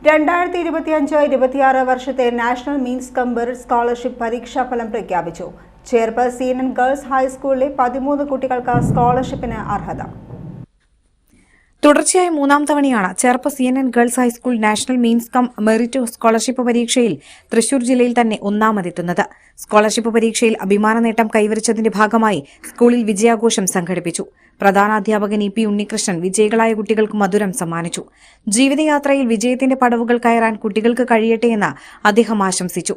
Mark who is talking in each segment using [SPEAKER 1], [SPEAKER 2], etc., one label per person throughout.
[SPEAKER 1] 2025-26 വർഷത്തെ national means come merit scholarship പരീക്ഷാഫലം പ്രഖ്യാപിച്ചു. ചേർപ്പ് CNN ഗേൾസ് ഹൈസ്കൂളിലെ 13 കുട്ടികൾക്ക് സ്കോളർഷിപ്പിന് അർഹത.
[SPEAKER 2] തുടർച്ചയായ മൂന്നാം തവണയാണ് Cherpu CNN girls high school national means come merit scholarship പരീക്ഷയിൽ തൃശൂർ ജില്ലയിൽ തന്നെ ഒന്നാമതെത്തുന്നത്. സ്കോളർഷിപ്പ് പരീക്ഷയിൽ അഭിമാന നേട്ടം കൈവരിച്ചതിന്റെ ഭാഗമായി സ്കൂളിൽ വിജയാഘോഷം സംഘടിപ്പിച്ചു. പ്രധാനാധ്യാപകൻ ഇ.പി. ഉണ്ണികൃഷ്ണൻ വിജയികളായ കുട്ടികൾക്ക് മധുരം സമ്മാനിച്ചു. ജീവിതയാത്രയിൽ വിജയത്തിന്റെ പടവുകൾ കയറാൻ കുട്ടികൾക്ക് കഴിയട്ടെയെന്ന് അദ്ദേഹം ആശംസിച്ചു.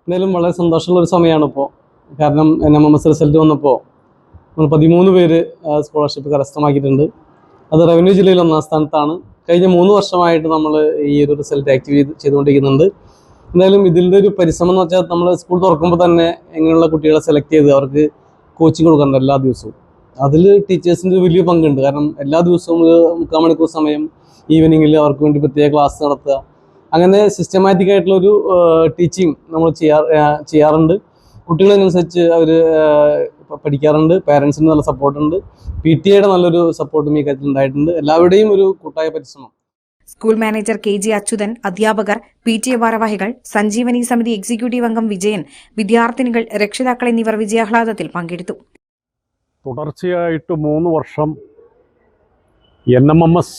[SPEAKER 3] എന്തായാലും വളരെ സന്തോഷമുള്ള ഒരു സമയമാണ് ഇപ്പോൾ. കാരണം NMMS റിസൾട്ട് വന്നപ്പോൾ 13 പേര് സ്കോളർഷിപ്പ് കരസ്ഥമാക്കിയിട്ടുണ്ട്. അത് റവന്യൂ ജില്ലയിൽ ഒന്നാം സ്ഥാനത്താണ്. കഴിഞ്ഞ 3 വർഷമായിട്ട് നമ്മൾ ഈ ഒരു റിസൾട്ട് ആക്റ്റീവ് ചെയ്തുകൊണ്ടിരിക്കുന്നുണ്ട്. എന്തായാലും ഇതിൻ്റെ ഒരു പരിശ്രമം എന്ന് വെച്ചാൽ നമ്മൾ സ്കൂൾ തുറക്കുമ്പോൾ തന്നെ എങ്ങനെയുള്ള കുട്ടികളെ സെലക്ട് ചെയ്ത് അവർക്ക് കോച്ചിങ് കൊടുക്കുന്നുണ്ട് എല്ലാ ദിവസവും. അതിൽ ടീച്ചേഴ്സിൻ്റെ വലിയ പങ്കുണ്ട്. കാരണം എല്ലാ ദിവസവും 3/4 മണിക്കൂർ സമയം ഈവനിങ്ങിൽ അവർക്ക് വേണ്ടി പ്രത്യേക ക്ലാസ് നടത്തുക, അങ്ങനെ സിസ്റ്റമാറ്റിക് ആയിട്ടുള്ളൊരു ടീച്ചിങ് നമ്മൾ ചെയ്യാറുണ്ട്. കുട്ടികളനുസരിച്ച് അവർ പഠിക്കാറുണ്ട്. പാരൻസിന് നല്ല സപ്പോർട്ടുണ്ട്. PTA-യുടെ നല്ലൊരു സപ്പോർട്ടും ഈ കാര്യത്തിൽ ഉണ്ടായിട്ടുണ്ട്. എല്ലാവരുടെയും ഒരു കൂട്ടായ പരിശ്രമം.
[SPEAKER 2] സ്കൂൾ മാനേജർ KG അച്യുതൻ, അധ്യാപകർ, PTA ഭാരവാഹികൾ, സഞ്ജീവനി സമിതി എക്സിക്യൂട്ടീവ് അംഗം വിജയൻ, വിദ്യാർത്ഥിനികൾ, രക്ഷിതാക്കൾ എന്നിവർ വിജയാഹ്ലാദത്തിൽ പങ്കെടുത്തു.
[SPEAKER 4] തുടർച്ചയായിട്ട് 3 വർഷം NMMS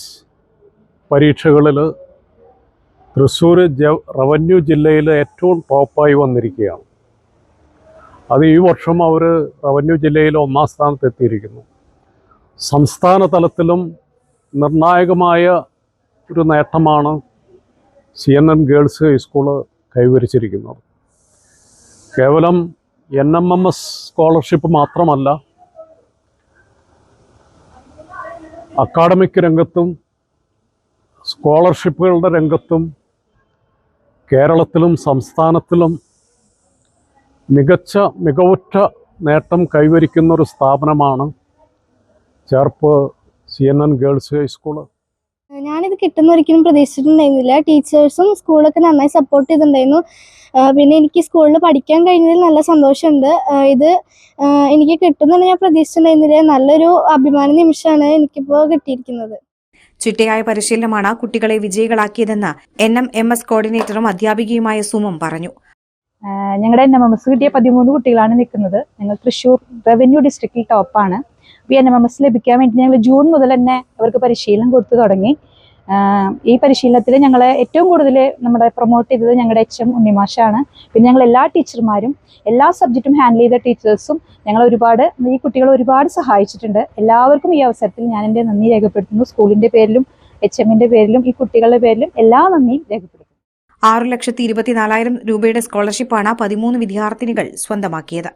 [SPEAKER 4] പരീക്ഷകളിൽ തൃശ്ശൂർ റവന്യൂ ജില്ലയിൽ ഏറ്റവും ടോപ്പായി വന്നിരിക്കുകയാണ്. അത് ഈ വർഷം അവർ റവന്യൂ ജില്ലയിൽ 1-ാം സ്ഥാനത്തെത്തിയിരിക്കുന്നു. സംസ്ഥാന തലത്തിലും നിർണായകമായ ഒരു നേട്ടമാണ് CNN ഗേൾസ് ഹൈസ്കൂൾ കൈവരിച്ചിരിക്കുന്നത്. കേവലം NMMS സ്കോളർഷിപ്പ് മാത്രമല്ല, അക്കാഡമിക് രംഗത്തും സ്കോളർഷിപ്പുകളുടെ രംഗത്തും കേരളത്തിലും സംസ്ഥാനത്തിലും മികവുറ്റ നേട്ടം കൈവരിക്കുന്ന ഒരു സ്ഥാപനമാണ് ചേർപ്പ് CNN ഗേൾസ് ഹൈസ്കൂൾ.
[SPEAKER 5] ഞാനിത് കിട്ടുന്ന ഒരിക്കലും പ്രതീക്ഷിച്ചിട്ടുണ്ടായിരുന്നില്ല. ടീച്ചേഴ്സും സ്കൂളൊക്കെ നന്നായി സപ്പോർട്ട് ചെയ്തിട്ടുണ്ടായിരുന്നു. പിന്നെ എനിക്ക് സ്കൂളിൽ പഠിക്കാൻ കഴിഞ്ഞതിൽ നല്ല സന്തോഷമുണ്ട്. ഇത് എനിക്ക് കിട്ടുമെന്ന് ഞാൻ പ്രതീക്ഷിച്ചിട്ടുണ്ടായിരുന്നില്ല. നല്ലൊരു അഭിമാന നിമിഷമാണ് എനിക്കിപ്പോൾ കിട്ടിയിരിക്കുന്നത്.
[SPEAKER 2] ചിട്ടയായ പരിശീലനമാണ് കുട്ടികളെ വിജയികളാക്കിയതെന്ന് NMMS കോർഡിനേറ്ററും അധ്യാപികയുമായ സുമം പറഞ്ഞു.
[SPEAKER 6] ഞങ്ങളുടെ NMMS കിട്ടിയ 13 കുട്ടികളാണ് നിൽക്കുന്നത്. ഞങ്ങൾ തൃശ്ശൂർ റവന്യൂ ഡിസ്ട്രിക്റ്റിൽ ടോപ്പാണ്. ഈ NMMS ലഭിക്കാൻ വേണ്ടി ഞങ്ങൾ ജൂൺ മുതൽ തന്നെ അവർക്ക് പരിശീലനം കൊടുത്തു തുടങ്ങി. ഈ പരിശീലനത്തിൽ ഞങ്ങളെ ഏറ്റവും കൂടുതൽ പ്രൊമോട്ട് ചെയ്തത് ഞങ്ങളുടെ HM ഉണ്ണിമാഷാണ്. പിന്നെ ഞങ്ങൾ എല്ലാ ടീച്ചർമാരും, എല്ലാ സബ്ജക്റ്റും ഹാൻഡിൽ ചെയ്ത ടീച്ചേഴ്സും ഈ കുട്ടികളെ ഒരുപാട് സഹായിച്ചിട്ടുണ്ട്. എല്ലാവർക്കും ഈ അവസരത്തിൽ ഞാൻ എൻ്റെ നന്ദി രേഖപ്പെടുത്തുന്നു. സ്കൂളിൻ്റെ പേരിലും HMൻ്റെ പേരിലും ഈ കുട്ടികളുടെ പേരിലും എല്ലാ നന്ദിയും രേഖപ്പെടുത്തുന്നു.
[SPEAKER 2] 6,24,000 രൂപയുടെ സ്കോളർഷിപ്പാണ് 13 വിദ്യാർത്ഥിനികൾ സ്വന്തമാക്കിയത്.